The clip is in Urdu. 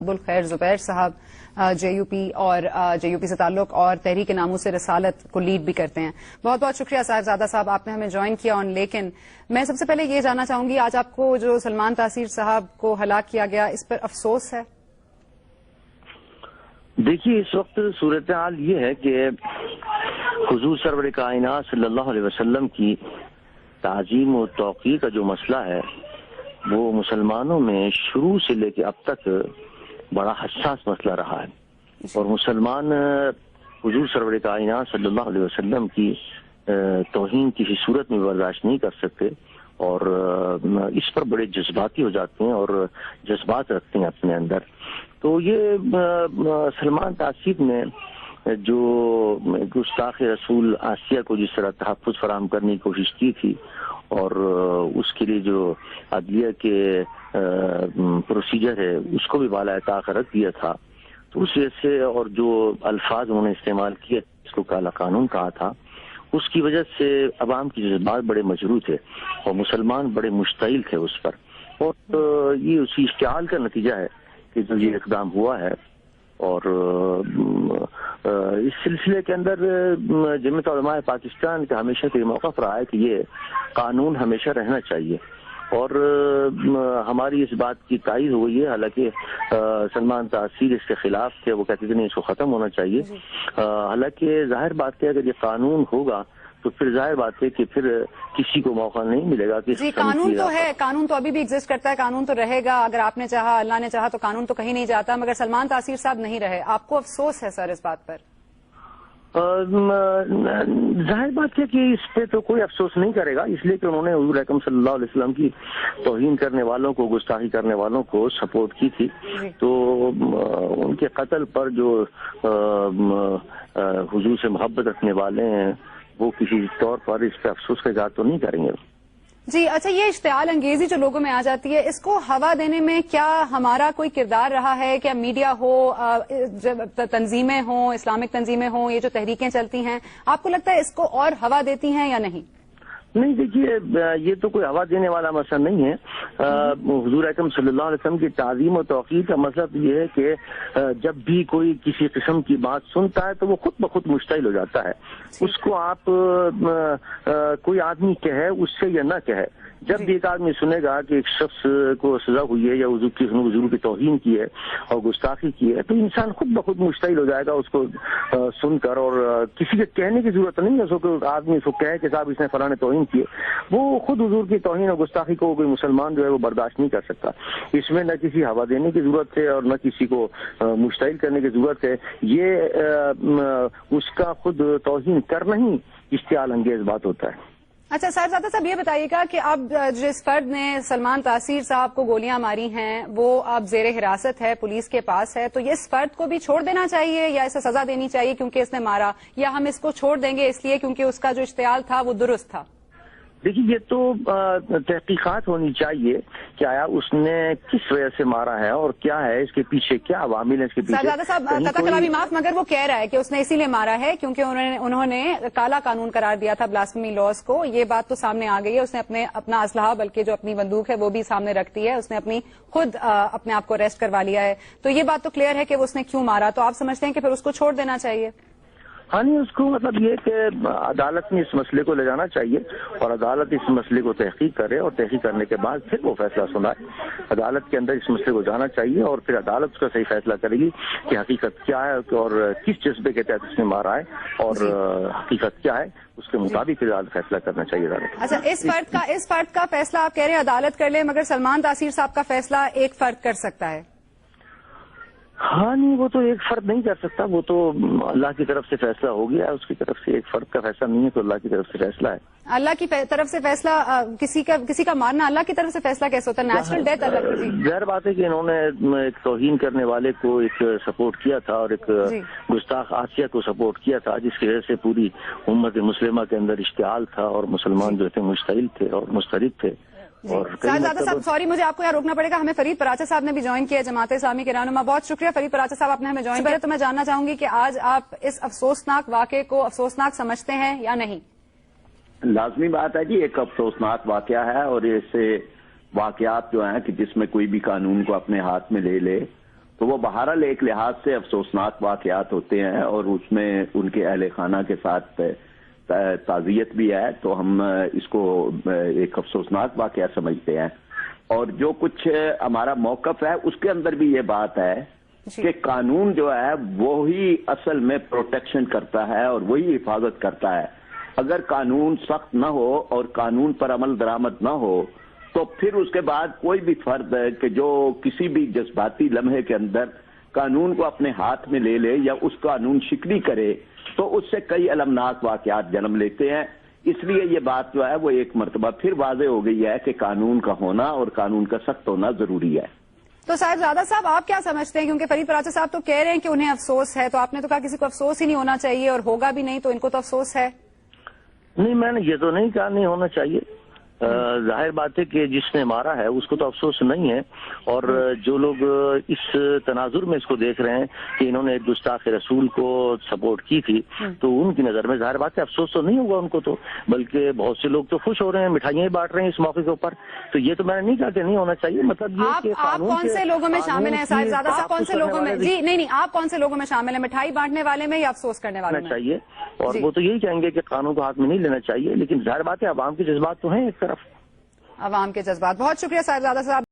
خیر زبیر صاحب جے یو پی سے تعلق اور تحریک ناموس رسالت کو لیڈ بھی کرتے ہیں. بہت بہت شکریہ صاحبزادہ صاحب، آپ نے ہمیں جوائن کیا آن. لیکن میں سب سے پہلے یہ جاننا چاہوں گی، آج آپ کو جو سلمان تاثیر صاحب کو ہلاک کیا گیا اس پر افسوس ہے؟ دیکھیے، اس وقت صورتحال یہ ہے کہ حضور سرور کائنات صلی اللہ علیہ وسلم کی تعظیم و توقیر کا جو مسئلہ ہے وہ مسلمانوں میں شروع سے لے کے اب تک بڑا حساس مسئلہ رہا ہے، اور مسلمان حضور سرور کائنات صلی اللہ علیہ وسلم کی توہین کسی صورت میں برداشت نہیں کر سکتے، اور اس پر بڑے جذباتی ہو جاتے ہیں اور جذبات رکھتے ہیں اپنے اندر. تو یہ سلمان تاثیر نے جو گستاخ رسول آسیہ کو جس طرح تحفظ فراہم کرنے کی کوشش کی تھی، اور اس کے لیے جو عدلیہ کے پروسیجر ہے اس کو بھی بالائے طاق رکھ دیا تھا، تو اس وجہ سے اور جو الفاظ انہوں نے استعمال کیے اس کو کالا قانون کہا تھا، اس کی وجہ سے عوام کی جذبات بڑے مجروح تھے اور مسلمان بڑے مشتعل تھے اس پر. اور یہ اسی اشتعال کا نتیجہ ہے کہ جو یہ اقدام ہوا ہے. اور اس سلسلے کے اندر جمعیت علماء پاکستان کا ہمیشہ سے موقف رہا ہے کہ یہ قانون ہمیشہ رہنا چاہیے، اور ہماری اس بات کی تائید ہوئی ہے. حالانکہ سلمان تاثیر اس کے خلاف تھے، وہ کہتے تھے نہیں، اس کو ختم ہونا چاہیے. حالانکہ ظاہر بات ہے اگر یہ قانون ہوگا تو پھر ظاہر بات ہے کہ پھر کسی کو موقع نہیں ملے گا کہ جی قانون تو ہے، قانون تو ابھی بھی ایگزسٹ کرتا ہے، قانون تو رہے گا. اگر آپ نے چاہا، اللہ نے چاہا تو قانون تو کہیں نہیں جاتا، مگر سلمان تاثیر صاحب نہیں رہے. آپ کو افسوس ہے سر اس بات پر؟ ظاہر بات ہے کہ اس پہ تو کوئی افسوس نہیں کرے گا، اس لیے کہ انہوں نے حضور اکرم صلی اللہ علیہ وسلم کی توہین کرنے والوں کو، گستاخی کرنے والوں کو سپورٹ کی تھی. تو ان کے قتل پر جو حضور سے محبت رکھنے والے ہیں وہ کسی طور پر اس پہ افسوس کا اظہار تو نہیں کریں گے. جی اچھا، یہ اشتعال انگیزی جو لوگوں میں آ جاتی ہے، اس کو ہوا دینے میں کیا ہمارا کوئی کردار رہا ہے؟ کیا میڈیا ہو، تنظیمیں ہوں، اسلامک تنظیمیں ہوں، یہ جو تحریکیں چلتی ہیں، آپ کو لگتا ہے اس کو اور ہوا دیتی ہیں یا نہیں؟ نہیں، دیکھیے، یہ تو کوئی ہوا دینے والا مسئلہ نہیں ہے. حضور اکرم صلی اللہ علیہ وسلم کی تعظیم و توقیر کا مطلب یہ ہے کہ جب بھی کوئی کسی قسم کی بات سنتا ہے تو وہ خود بخود مشتعل ہو جاتا ہے. اس کو آپ کوئی آدمی کہے اس سے یا نہ کہے، جب بھی ایک آدمی سنے گا کہ ایک شخص کو سزا ہوئی ہے یا حضور کی توہین کی ہے اور گستاخی کی ہے، تو انسان خود بخود مشتعل ہو جائے گا اس کو سن کر. اور کسی کے کہنے کی ضرورت نہیں ہے اس کو، آدمی اس کو کہے کہ صاحب اس نے فلاں توہین کی ہے، وہ خود حضور کی توہین اور گستاخی کو کوئی مسلمان جو ہے وہ برداشت نہیں کر سکتا. اس میں نہ کسی ہوا دینے کی ضرورت ہے اور نہ کسی کو مشتعل کرنے کی ضرورت ہے. یہ اس کا خود توہین کرنا ہی اشتعال انگیز بات ہوتا ہے. اچھا صاحبزادہ صاحب، یہ بتائیے گا کہ اب جس فرد نے سلمان تاثیر صاحب کو گولیاں ماری ہیں وہ اب زیر حراست ہے، پولیس کے پاس ہے، تو یہ اس فرد کو بھی چھوڑ دینا چاہیے یا اسے سزا دینی چاہیے کیونکہ اس نے مارا، یا ہم اس کو چھوڑ دیں گے اس لیے کیونکہ اس کا جو اشتعال تھا وہ درست تھا؟ دیکھیے، یہ تو تحقیقات ہونی چاہیے کہ آیا اس نے کس وجہ سے مارا ہے اور کیا ہے اس کے پیچھے، کیا عوامل ہے اس کے پیچھے. صاحبزادہ صاحب قطع کلامی معاف، مگر وہ کہہ رہا ہے کہ اس نے اسی لیے مارا ہے کیونکہ انہوں نے کالا قانون قرار دیا تھا بلاسفیمی لاز کو. یہ بات تو سامنے آ گئی ہے. اس نے اپنا اسلحہ، بلکہ جو اپنی بندوق ہے وہ بھی سامنے رکھتی ہے، اس نے خود اپنے آپ کو اریسٹ کروا لیا ہے. تو یہ بات تو کلیئر ہے کہ وہ اس نے کیوں مارا. تو آپ سمجھتے ہیں کہ پھر اس کو چھوڑ دینا چاہیے؟ ہاں نہیں، اس کو مطلب یہ کہ عدالت میں اس مسئلے کو لے جانا چاہیے اور عدالت اس مسئلے کو تحقیق کرے، اور تحقیق کرنے کے بعد پھر وہ فیصلہ سنائے. عدالت کے اندر اس مسئلے کو جانا چاہیے اور پھر عدالت اس کا صحیح فیصلہ کرے گی کہ حقیقت کیا ہے اور کس جذبے کے تحت اس نے مارا ہے اور حقیقت کیا ہے، اس کے مطابق فیصلہ کرنا چاہیے عدالت. اچھا، اس فرد کا فیصلہ آپ کہہ رہے ہیں عدالت کر لے، مگر سلمان تاثیر صاحب کا فیصلہ ایک فرد کر سکتا ہے؟ ہاں نہیں، وہ تو ایک فرد نہیں کر سکتا، وہ تو اللہ کی طرف سے فیصلہ ہو گیا. اس کی طرف سے ایک فرد کا فیصلہ نہیں ہے، تو اللہ کی طرف سے فیصلہ ہے. اللہ کی طرف سے فیصلہ، کسی کا مارنا اللہ کی طرف سے فیصلہ کیسے ہوتا ہے؟ نیچرل ڈیتھ اللہ کی. ظاہر بات ہے کہ انہوں نے ایک توہین کرنے والے کو ایک سپورٹ کیا تھا اور ایک گستاخ آسیہ کو سپورٹ کیا تھا، جس کی وجہ سے پوری امت مسلمہ کے اندر اشتعال تھا اور مسلمان جو تھے مشتعل تھے اور مسترب تھے. صاحبزادہ صاحب سوری، مجھے آپ کو یہاں روکنا پڑے گا. ہمیں فرید پراچا صاحب نے بھی جوائن کیا، جماعت اسلامی کے رہنما. بہت شکریہ فرید پراچا صاحب، آپ نے ہمیں جوائن کیا. تو میں جاننا چاہوں گی کہ آج آپ اس افسوسناک واقعے کو افسوسناک سمجھتے ہیں یا نہیں؟ لازمی بات ہے جی، ایک افسوسناک واقعہ ہے، اور ایسے واقعات جو ہیں کہ جس میں کوئی بھی قانون کو اپنے ہاتھ میں لے لے تو وہ بہرحال ایک لحاظ سے افسوسناک واقعات ہوتے ہیں اور اس میں ان کے اہل خانہ کے ساتھ تعزیت بھی ہے، تو ہم اس کو ایک افسوسناک واقعہ سمجھتے ہیں۔ اور جو کچھ ہمارا موقف ہے اس کے اندر بھی یہ بات ہے کہ قانون جو ہے وہی اصل میں پروٹیکشن کرتا ہے اور وہی حفاظت کرتا ہے۔ اگر قانون سخت نہ ہو اور قانون پر عمل درآمد نہ ہو تو پھر اس کے بعد کوئی بھی فرد ہے کہ جو کسی بھی جذباتی لمحے کے اندر قانون کو اپنے ہاتھ میں لے لے یا اس قانون شکنی کرے تو اس سے کئی المناک واقعات جنم لیتے ہیں۔ اس لیے یہ بات جو ہے وہ ایک مرتبہ پھر واضح ہو گئی ہے کہ قانون کا ہونا اور قانون کا سخت ہونا ضروری ہے۔ تو صاحبزادہ صاحب آپ کیا سمجھتے ہیں، کیونکہ فرید پراچا صاحب تو کہہ رہے ہیں کہ انہیں افسوس ہے، تو آپ نے تو کہا کسی کو افسوس ہی نہیں ہونا چاہیے اور ہوگا بھی نہیں، تو ان کو تو افسوس ہے؟ نہیں، میں نے یہ تو نہیں کہا نہیں ہونا چاہیے۔ ظاہر بات ہے کہ جس نے مارا ہے اس کو تو افسوس نہیں ہے، اور جو لوگ اس تناظر میں اس کو دیکھ رہے ہیں کہ انہوں نے گستاخ رسول کو سپورٹ کی تھی، تو ان کی نظر میں ظاہر بات ہے افسوس تو نہیں ہوگا ان کو، تو بلکہ بہت سے لوگ تو خوش ہو رہے ہیں، مٹھائیاں بانٹ رہے ہیں اس موقع کے اوپر۔ تو یہ تو میں نے نہیں کہا کہ نہیں ہونا چاہیے، مطلب یہ کہ آپ کون سے لوگوں میں شامل ہیں صاحبزادہ صاحب؟ کون سے لوگوں میں؟ جی نہیں، آپ کون سے لوگوں میں شامل ہیں، مٹھائی بانٹنے والے میں یا افسوس کرنے والے میں؟ چاہیے، اور وہ تو یہی کہیں گے کہ قانون کو ہاتھ میں نہیں لینا چاہیے، لیکن ظاہر بات ہے عوام کے جذبات تو ہیں ایک طرف، عوام کے جذبات۔ بہت شکریہ صاحبزادہ صاحب۔